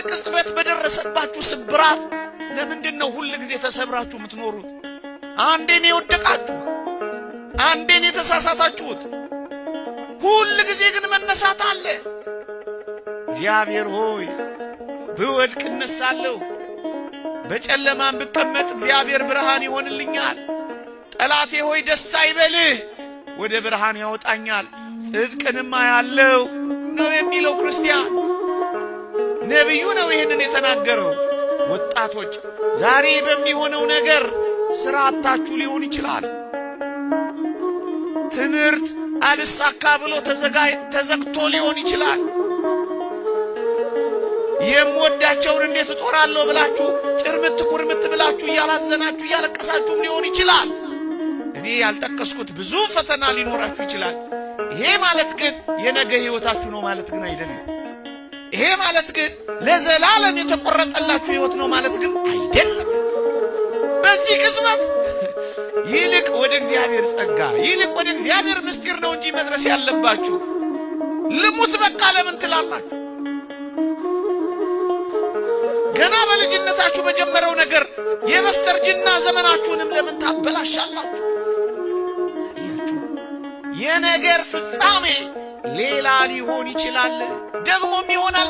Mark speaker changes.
Speaker 1: ቅጽበት በደረሰባችሁ ስብራት ለምንድነው ሁሉ ጊዜ ተሰብራችሁ የምትኖሩት? አንዴ ነው የወደቃችሁ፣ አንዴ ነው የተሳሳታችሁት። ሁሉ ጊዜ ግን መነሳት አለ። እግዚአብሔር ሆይ ብወድቅ እነሳለሁ፣ በጨለማም ብቀመጥ እግዚአብሔር ብርሃን ይሆንልኛል። ጠላቴ ሆይ ደስ አይበልህ፣ ወደ ብርሃን ያወጣኛል፣ ጽድቅንማ ያለው ነው የሚለው ክርስቲያን ነብዩ ነው ይሄንን የተናገረው። ወጣቶች ዛሬ በሚሆነው ነገር ስራ አጣችሁ ሊሆን ይችላል። ትምህርት አልሳካ ብሎ ተዘግቶ ሊሆን ይችላል። የምወዳቸውን እንዴት እጦራለሁ ብላችሁ ጭርምት ኩርምት ብላችሁ ያላዘናችሁ ያለቀሳችሁ ሊሆን ይችላል። እኔ ያልጠቀስኩት ብዙ ፈተና ሊኖራችሁ ይችላል። ይሄ ማለት ግን የነገ ህይወታችሁ ነው ማለት ግን አይደለም። ይሄ ማለት ግን ለዘላለም የተቆረጠላችሁ ህይወት ነው ማለት ግን አይደለም። በዚህ ቅጽበት ይልቅ ወደ እግዚአብሔር ጸጋ ይልቅ ወደ እግዚአብሔር ምስጢር ነው እንጂ መድረስ ያለባችሁ። ልሙት በቃ ለምን ትላላችሁ? ገና በልጅነታችሁ በጀመረው ነገር የበስተርጅና ዘመናችሁንም ለምን ታበላሻላችሁ? የነገር ፍጻሜ ሌላ ሊሆን ይችላል፣ ደግሞም ይሆናል።